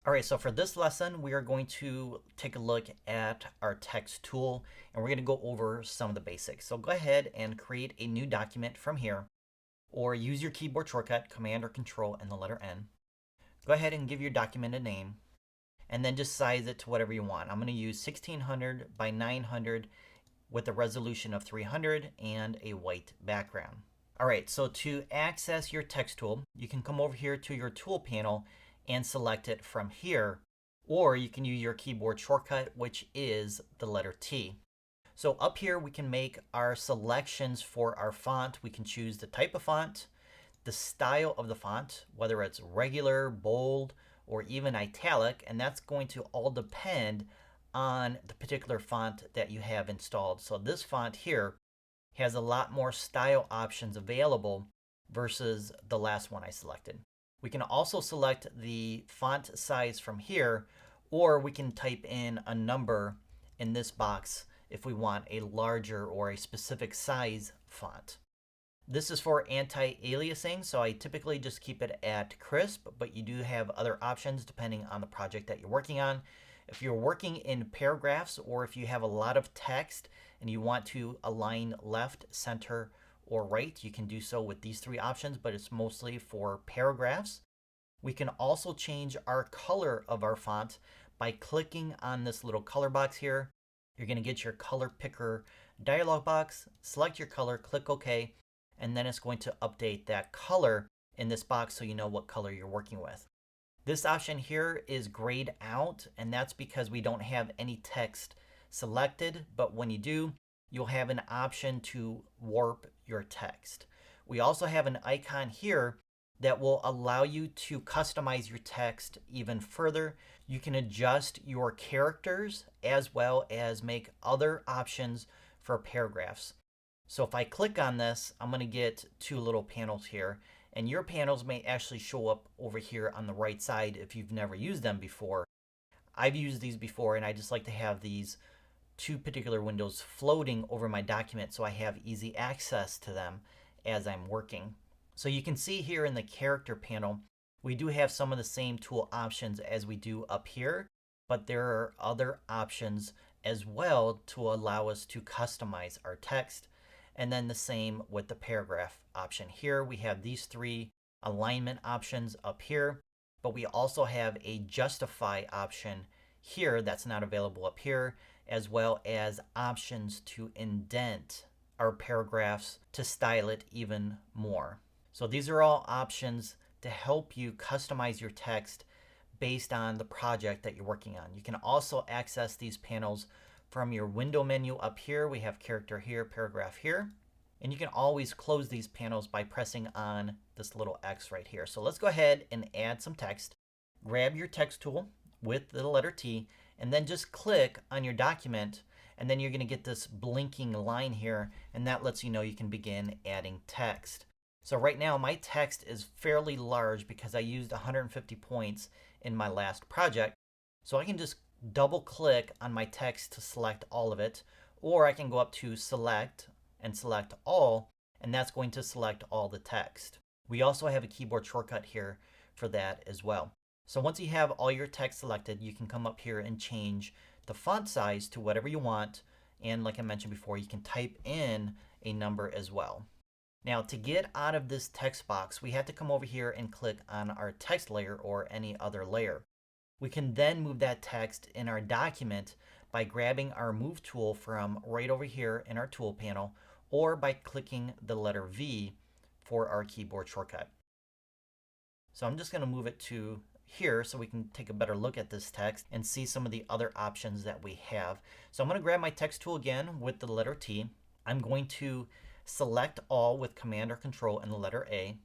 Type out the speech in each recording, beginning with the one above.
Alright, so for this lesson, we are going to take a look at our text tool and we're going to go over some of the basics. So go ahead and create a new document from here or use your keyboard shortcut, Command or Control and the letter N. Go ahead and give your document a name and then just size it to whatever you want. I'm going to use 1600 by 900 with a resolution of 300 and a white background. Alright, so to access your text tool, you can come over here to your tool panel and select it from here, or you can use your keyboard shortcut, which is the letter T. So up here we can make our selections for our font. We can choose the type of font, the style of the font, whether it's regular, bold, or even italic, and that's going to all depend on the particular font that you have installed. So this font here has a lot more style options available versus the last one I selected. We can also select the font size from here, or we can type in a number in this box if we want a larger or a specific size font. This is for anti-aliasing, so I typically just keep it at crisp, but you do have other options depending on the project that you're working on. If you're working in paragraphs or if you have a lot of text and you want to align left, center, or right, you can do so with these three options, but it's mostly for paragraphs. We can also change our color of our font by clicking on this little color box here. You're going to get your color picker dialog box, select your color, click OK, and then it's going to update that color in this box so you know what color you're working with. This option here is grayed out, and that's because we don't have any text selected, but when you do, you'll have an option to warp your text. We also have an icon here that will allow you to customize your text even further. You can adjust your characters as well as make other options for paragraphs. So if I click on this, I'm going to get two little panels here, and your panels may actually show up over here on the right side if you've never used them before. I've used these before, and I just like to have these two particular windows floating over my document so I have easy access to them as I'm working. So you can see here in the character panel, we do have some of the same tool options as we do up here, but there are other options as well to allow us to customize our text. And then the same with the paragraph option here. We have these three alignment options up here, but we also have a justify option here that's not available up here, as well as options to indent our paragraphs to style it even more. So these are all options to help you customize your text based on the project that you're working on. You can also access these panels from your window menu up here. We have character here, paragraph here. And you can always close these panels by pressing on this little X right here. So let's go ahead and add some text. Grab your text tool with the letter T and then just click on your document, and then you're going to get this blinking line here, and that lets you know you can begin adding text. So right now my text is fairly large because I used 150 points in my last project. So I can just double click on my text to select all of it, or I can go up to select and select all, and that's going to select all the text. We also have a keyboard shortcut here for that as well. So once you have all your text selected, you can come up here and change the font size to whatever you want, and like I mentioned before, you can type in a number as well. Now to get out of this text box, we have to come over here and click on our text layer or any other layer. We can then move that text in our document by grabbing our move tool from right over here in our tool panel, or by clicking the letter V for our keyboard shortcut. So I'm just going to move it to here so we can take a better look at this text and see some of the other options that we have. So I'm going to grab my text tool again with the letter T. I'm going to select all with Command or Control and the letter A,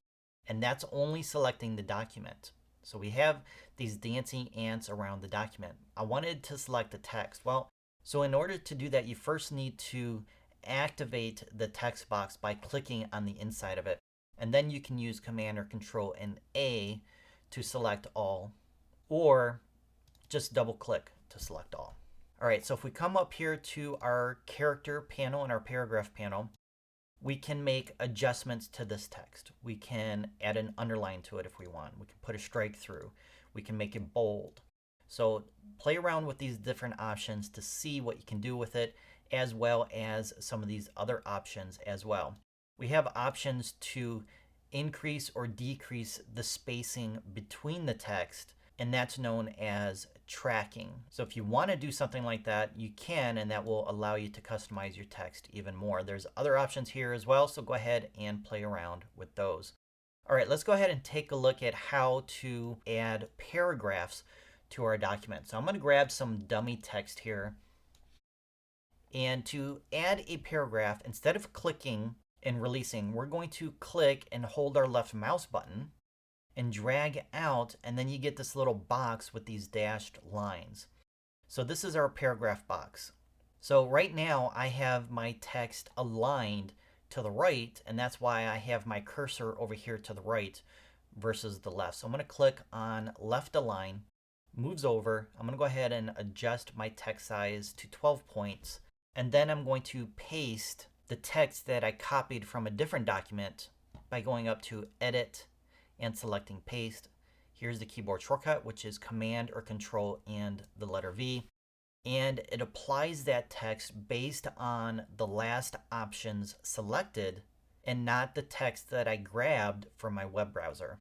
and that's only selecting the document. So we have these dancing ants around the document. I wanted to select the text. Well, so in order to do that, you first need to activate the text box by clicking on the inside of it, and then you can use Command or Control and A to select all, or just double click to select all. Alright, so if we come up here to our character panel and our paragraph panel, we can make adjustments to this text. We can add an underline to it if we want. We can put a strike through. We can make it bold. So play around with these different options to see what you can do with it, as well as some of these other options as well. We have options to increase or decrease the spacing between the text, and that's known as tracking. So if you want to do something like that, you can, and that will allow you to customize your text even more. There's other options here as well, so go ahead and play around with those. All right, let's go ahead and take a look at how to add paragraphs to our document. So I'm going to grab some dummy text here. And to add a paragraph, instead of clicking and releasing, we're going to click and hold our left mouse button and drag out, and then you get this little box with these dashed lines. So this is our paragraph box. So right now I have my text aligned to the right, and that's why I have my cursor over here to the right versus the left. So I'm going to click on left align, moves over. I'm going to go ahead and adjust my text size to 12 points, and then I'm going to paste the text that I copied from a different document by going up to Edit and selecting Paste. Here's the keyboard shortcut, which is Command or Control and the letter V. And it applies that text based on the last options selected and not the text that I grabbed from my web browser.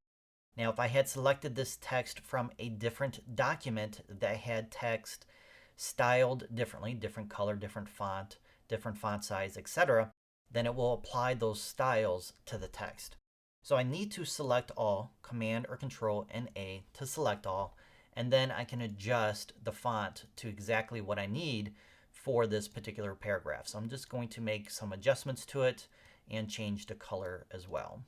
Now, if I had selected this text from a different document that had text styled differently, different color, different font size, etc., then it will apply those styles to the text. So I need to select all, Command or Control and A to select all, and then I can adjust the font to exactly what I need for this particular paragraph. So I'm just going to make some adjustments to it and change the color as well.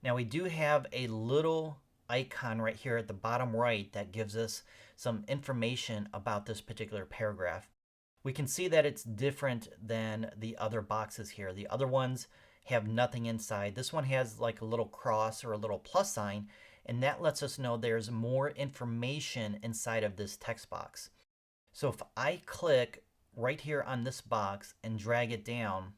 Now we do have a little icon right here at the bottom right that gives us some information about this particular paragraph. We can see that it's different than the other boxes here. The other ones have nothing inside. This one has like a little cross or a little plus sign, and that lets us know there's more information inside of this text box. So if I click right here on this box and drag it down,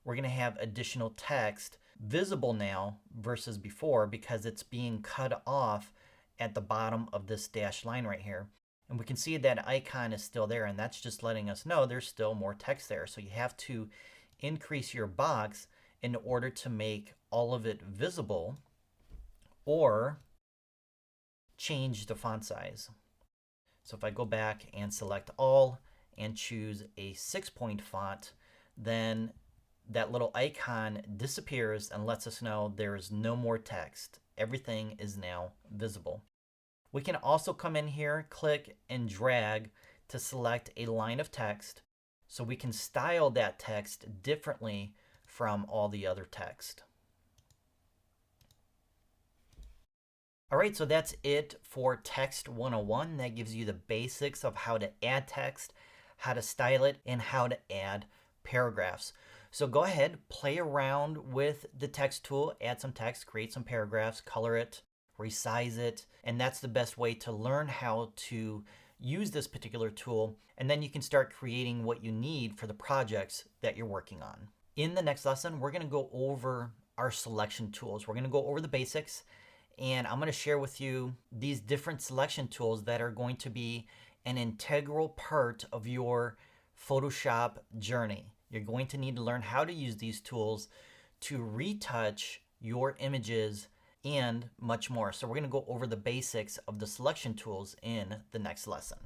we're going to have additional text visible now versus before because it's being cut off at the bottom of this dashed line right here. And we can see that icon is still there, and that's just letting us know there's still more text there. So you have to increase your box in order to make all of it visible or change the font size. So if I go back and select all and choose a 6-point font, then that little icon disappears and lets us know there is no more text. Everything is now visible. We can also come in here, click and drag to select a line of text so we can style that text differently from all the other text. All right, so that's it for Text 101. That gives you the basics of how to add text, how to style it, and how to add paragraphs. So go ahead, play around with the text tool, add some text, create some paragraphs, color it, resize it, and that's the best way to learn how to use this particular tool, and then you can start creating what you need for the projects that you're working on. In the next lesson, we're going to go over our selection tools. We're going to go over the basics, and I'm going to share with you these different selection tools that are going to be an integral part of your Photoshop journey. You're going to need to learn how to use these tools to retouch your images and much more. So we're going to go over the basics of the selection tools in the next lesson.